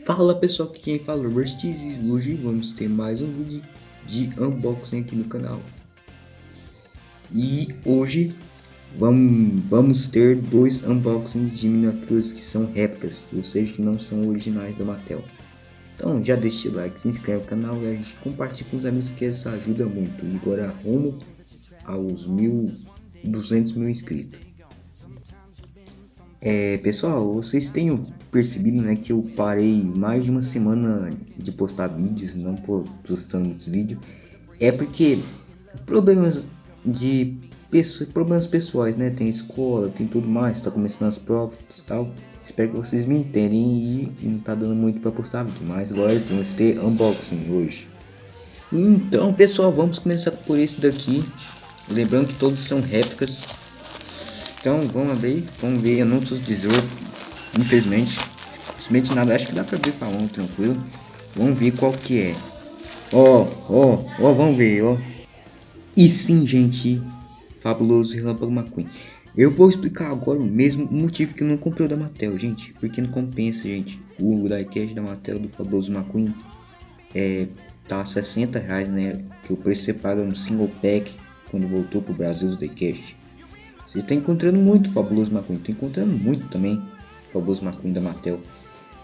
Fala pessoal, aqui quem fala é o Rustis e hoje vamos ter mais um vídeo de unboxing aqui no canal. E hoje vamos ter dois unboxings de miniaturas que são réplicas, ou seja, que não são originais da Mattel. Então já deixa o like, se inscreve no canal e a gente compartilha com os amigos, que isso ajuda muito. E agora rumo aos 200 mil inscritos. Pessoal, vocês têm percebido, né, que eu parei mais de uma semana de postar vídeos, não postando muitos vídeos. É porque problemas problemas pessoais, né, tem escola, tem tudo mais, tá começando as provas e tal. Espero que vocês me entendem e não tá dando muito para postar vídeo, mas agora vamos ter unboxing hoje. Então, pessoal, vamos começar por esse daqui, lembrando que todos são réplicas. Então vamos ver anúncios de jogo. Infelizmente nada, acho que dá pra ver com a mão tranquilo. Vamos ver qual que é. Ó, vamos ver, ó. E sim, gente, Fabuloso Relâmpago McQueen. Eu vou explicar agora o mesmo motivo que eu não comprei o da Mattel, gente. Porque não compensa, gente. O diecast da Mattel do Fabuloso McQueen tá R$60, né? Que o preço você paga no single pack quando voltou pro Brasil os diecast. Você está encontrando muito Fabuloso McQueen, tô encontrando muito também Fabuloso McQueen da Mattel.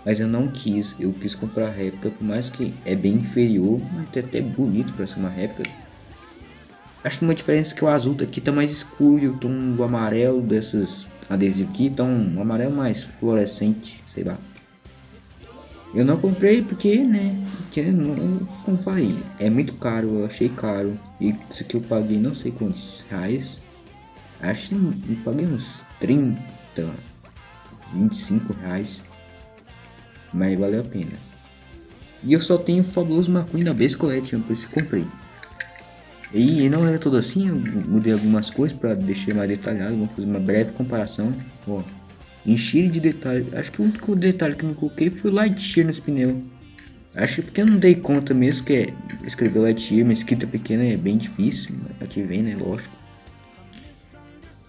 Mas eu não quis, eu quis comprar a réplica, por mais que é bem inferior, mas é até bonito para ser uma réplica. Acho que uma diferença é que o azul daqui tá mais escuro e o tom do amarelo desses adesivos aqui tá um amarelo mais fluorescente, sei lá. Eu não comprei porque, né, como falei, é muito caro, eu achei caro. E isso aqui eu paguei não sei quantos reais. Acho que eu paguei uns 30, 25 reais, mas valeu a pena. E eu só tenho o Fabuloso McQueen da Base Collection, por isso que comprei. E não era tudo assim, eu mudei algumas coisas para deixar mais detalhado. Vamos fazer uma breve comparação. Ó, encher de detalhes. Acho que o único detalhe que eu não coloquei foi o Lightyear nos pneus. Acho que porque eu não dei conta mesmo que escrever Lightyear, uma escrita pequena é bem difícil. Aqui vem, né, lógico.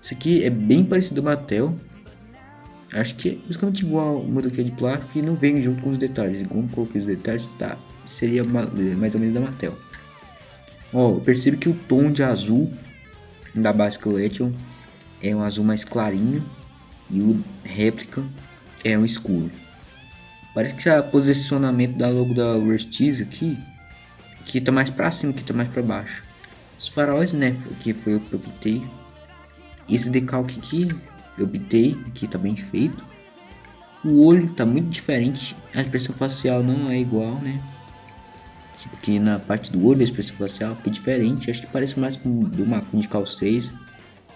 Isso aqui é bem parecido ao Mattel. Acho que é basicamente igual o modelo de plástico e não vem junto com os detalhes. Como coloquei os detalhes, tá? Seria mais ou menos da Mattel. Ó, percebe que o tom de azul da Base Collection é um azul mais clarinho e o réplica é um escuro. Parece que o posicionamento da logo da Rustis aqui tá mais pra cima, aqui tá mais pra baixo. Os faróis, né, que foi o que eu optei. Esse decalque aqui eu optei, que tá bem feito. O olho tá muito diferente, a expressão facial não é igual, né? Tipo que na parte do olho a expressão facial é diferente, acho que parece mais com do McQueen de Cal 6,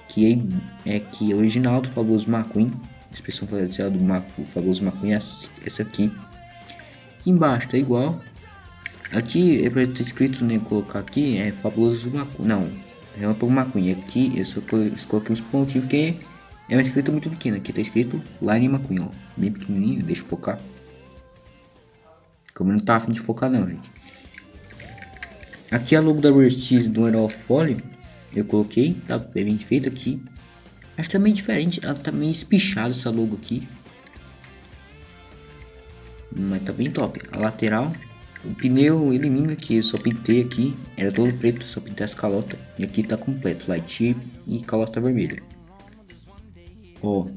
que que é original do Fabuloso McQueen. A expressão facial do Fabuloso McQueen é essa aqui. Aqui embaixo tá igual. Aqui é para ter escrito, né, colocar aqui é Fabuloso McQueen, não, Relâmpago McQueen. Aqui eu só coloquei uns pontinhos que é uma escrita muito pequena. Aqui tá escrito Line McQueen, ó, bem pequenininho. Deixa eu focar. Como não tá afim de focar não, gente. Aqui a logo da Rustis do Aero Folly eu coloquei, tá bem feito aqui. Acho que tá meio diferente, ela tá meio espichada essa logo aqui, mas tá bem top. A lateral, o pneu elimina aqui, eu só pintei aqui, era todo preto, só pintei as calotas. E aqui tá completo, Lightyear e calota vermelha. Ó,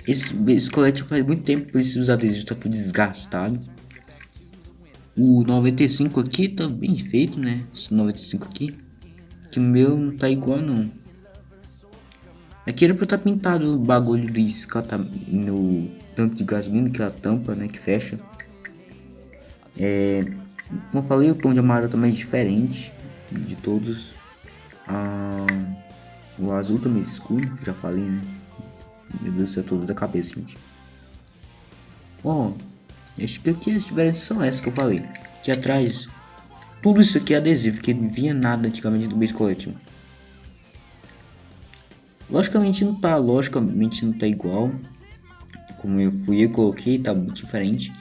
esse colete faz muito tempo, por isso os adesivos tá tudo desgastado. O 95 aqui tá bem feito, né? Esse 95 aqui, que o meu não tá igual não. Aqui era pra estar pintado o bagulho de escata no tanque de gasolina, que é a tampa, né, que fecha. Como eu falei, o tom de amarelo também é diferente de todos. O azul também é escuro, já falei, né? Meu Deus do céu, todo da cabeça, gente. Ó, acho que aqui as diferenças são essas que eu falei. Aqui atrás Tudo isso aqui é adesivo, que não vinha nada antigamente do Base Collection. Logicamente não tá igual. Como eu fui e coloquei, tá muito diferente.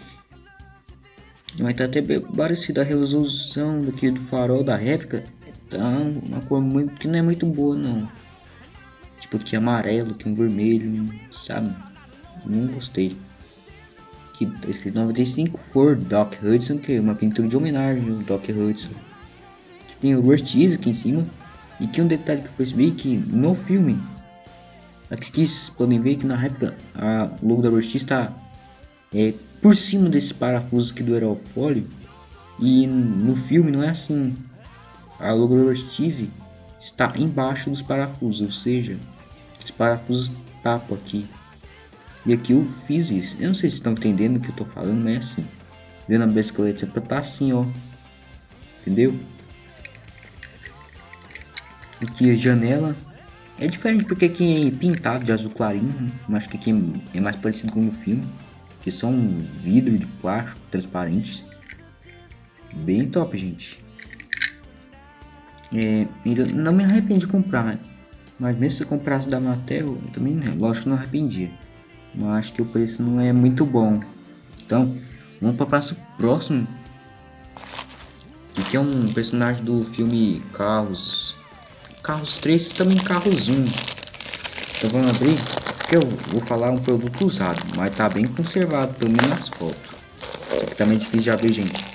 Mas tá até bem parecido a resolução do que do farol da réplica. Tá uma cor muito, que não é muito boa não. Tipo aqui amarelo, aqui um vermelho, sabe? Não gostei. Aqui tá escrito 95 for Doc Hudson, que é uma pintura de homenagem ao Doc Hudson. Aqui tem o Ortiz aqui em cima. E aqui um detalhe que eu percebi que no filme, aqui vocês podem ver que na réplica a logo da Ortiz está por cima desses parafusos aqui do aerofólio. E no filme não é assim. A logo da Ortiz está embaixo dos parafusos, ou seja, os parafusos tapam aqui. E aqui eu fiz isso. Eu não sei se estão entendendo o que eu tô falando, mas é assim. Vendo a bicicleta tá assim, ó. Entendeu? Aqui a janela é diferente porque aqui é pintado de azul clarinho, né? Mas que aqui é mais parecido com o filme, que são um vidro de plástico transparente. Bem top, gente. Ainda não me arrependi de comprar, né? Mas mesmo se eu comprasse da Mattel, eu também, né? Lógico que não arrependia. Mas acho que o preço não é muito bom. Então, vamos para o próximo. Aqui é um personagem do filme Carros 3 e também Carros 1. Então vamos abrir. Esse aqui eu vou falar um produto usado, mas tá bem conservado, pelo menos nas fotos. Isso aqui também é difícil de abrir, gente.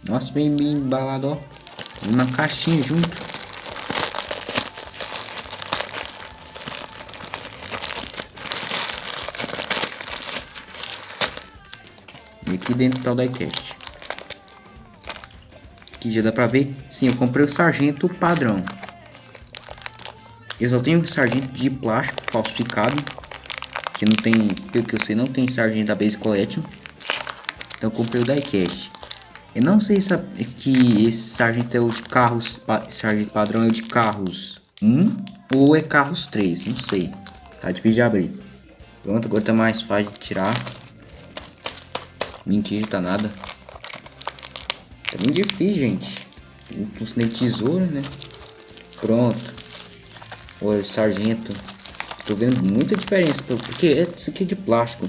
Nossa, vem bem embalado, ó. Uma caixinha junto. E aqui dentro tá o diecast. Aqui já dá pra ver. Sim, eu comprei o sargento padrão. Eu só tenho o sargento de plástico falsificado. Que não tem, pelo que eu sei, não tem sargento da Base Collection. Então eu comprei o diecast. Eu não sei se que esse sargento é o de carros, sargento padrão é o de carros 1 ou é carros 3, não sei. Tá difícil de abrir. Pronto, agora tá mais fácil de tirar. Mentira, tá nada. Tá bem difícil, gente. Tem tesoura, né? Pronto. Olha, sargento. Tô vendo muita diferença, porque esse aqui é de plástico,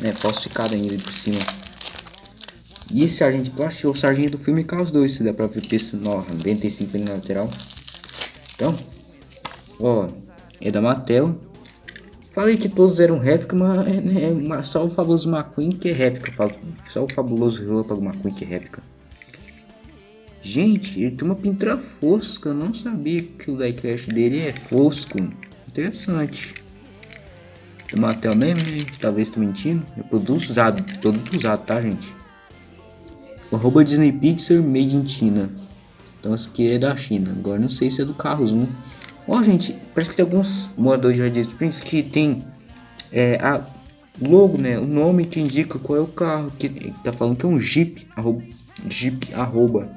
né? Falsificado ainda por cima. E esse sargento de plástico é o sargento do filme Carros 2, se dá pra ver esse 95 ali na lateral. Então, ó, é da Mattel. Falei que todos eram réplica, mas só o Fabuloso McQueen que é réplica. Só o Fabuloso Relâmpago McQueen que é réplica. Gente, ele tem uma pintura fosca. Eu não sabia que o diecast dele é fosco. Interessante. Da Mattel mesmo, né? Talvez tô mentindo. É produto usado, tá, gente? Arroba Disney Pixar Made in China. Então esse aqui é da China. Agora não sei se é do Carros 1. Ó, gente, parece que tem alguns moradores de Red Springs que tem a logo, né? O nome que indica qual é o carro. Que tá falando que é um Jeep. Jeep arroba.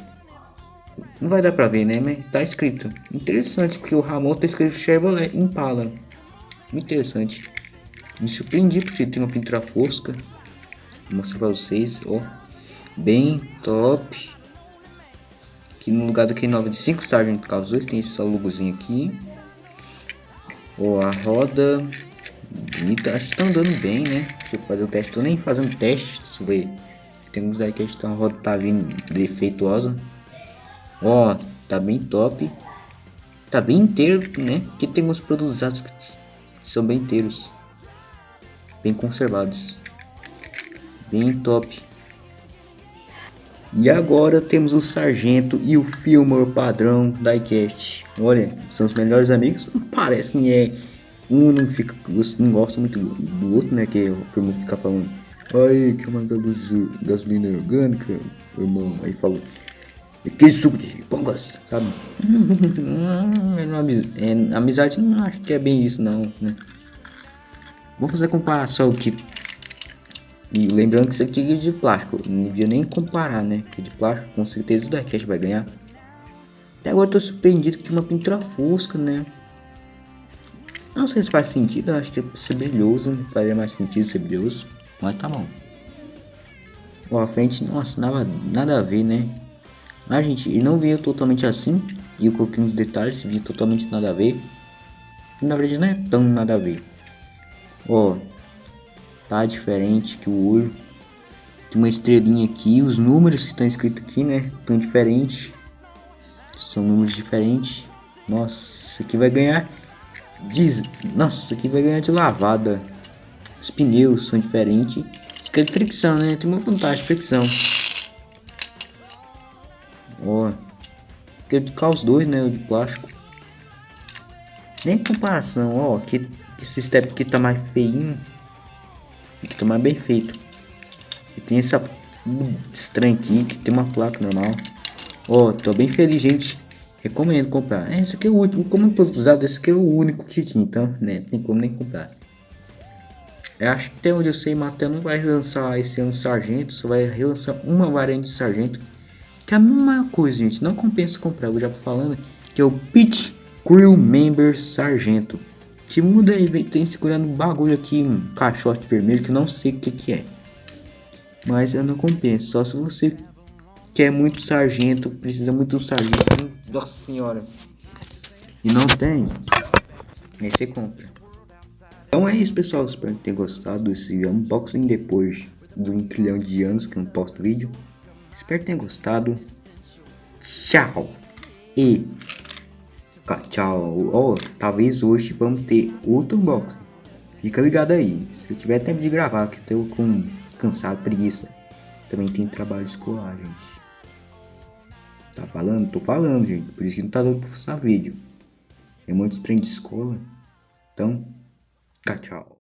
Não vai dar pra ver, né? Mas tá escrito. Interessante, porque o Ramon tá escrito Chevrolet Impala. Muito interessante. Me surpreendi porque tem uma pintura fosca. Vou mostrar pra vocês, ó. Bem top. Aqui no lugar do Q95 Sargent Carros 2 tem esse logozinho aqui. Ó, a roda bonita, acho que tá andando bem, né? Deixa eu fazer o teste, tô nem fazendo teste. Deixa eu ver. Tem uns aí que a roda tá vindo defeituosa. Ó, tá bem top. Tá bem inteiro, né? Porque tem uns produtos usados que são bem inteiros, bem conservados, bem top. E agora temos o sargento e o Fillmore padrão diecast. Olha, são os melhores amigos. Parece que é um não gosta muito do outro, né? Que o Fillmore fica falando, aí que é uma gasolina orgânica, irmão. Aí falou, que suco de pongas, sabe? Amizade não acho que é bem isso não, né? Vamos fazer a comparação aqui. E lembrando que isso aqui é de plástico, não devia nem comparar, né? Que de plástico, com certeza o diecast vai ganhar. Até agora eu tô surpreendido que tem uma pintura fosca, né? Não sei se faz sentido, eu acho que ser brilhoso faria mais sentido ser brilhoso, mas tá bom. Ó, a frente, nossa, nada a ver, né? Mas, gente, ele não veio totalmente assim, e eu coloquei uns detalhes, veio totalmente nada a ver. Na verdade, não é tão nada a ver. Ó, tá diferente que o olho. Tem uma estrelinha aqui, os números que estão escritos aqui, né? Estão diferentes. São números diferentes. Nossa, isso aqui vai ganhar. Diz, nossa, isso aqui vai ganhar de lavada. Os pneus são diferentes. Isso aqui é de fricção, né? Tem uma vantagem de fricção. Ó, que é de os dois, né? O de plástico. Nem comparação, ó. Que esse step aqui tá mais feinho. Aqui tá mais bem feito. E tem essa estranha aqui que tem uma placa normal. Ó, tô bem feliz, gente. Recomendo comprar. Esse aqui é o último. Como eu tô usado, esse aqui é o único que tinha. Então, né? Tem como nem comprar. Eu acho que até onde eu sei, Mattel não vai relançar esse ano Sargento. Só vai relançar uma variante de Sargento. Que é a mesma coisa, gente. Não compensa comprar. Eu já tô falando que é o Pit Crew Member Sargento. Que muda aí, tem segurando um bagulho aqui, um caixote vermelho que eu não sei o que é. Mas eu não compensa. Só se você quer muito sargento, precisa muito do sargento. Nossa senhora. E não tem, aí você compra. Então é isso, pessoal. Espero que tenham gostado desse unboxing depois de 1 trilhão de anos que eu não posto vídeo. Espero que tenham gostado. Tchau. E tchau. Oh, talvez hoje vamos ter outro unboxing. Fica ligado aí. Se eu tiver tempo de gravar, que eu tô com cansado, preguiça. Também tem trabalho escolar, gente. Tá falando? Tô falando, gente. Por isso que não tá dando pra postar vídeo. É muito trem de escola. Então, tchau.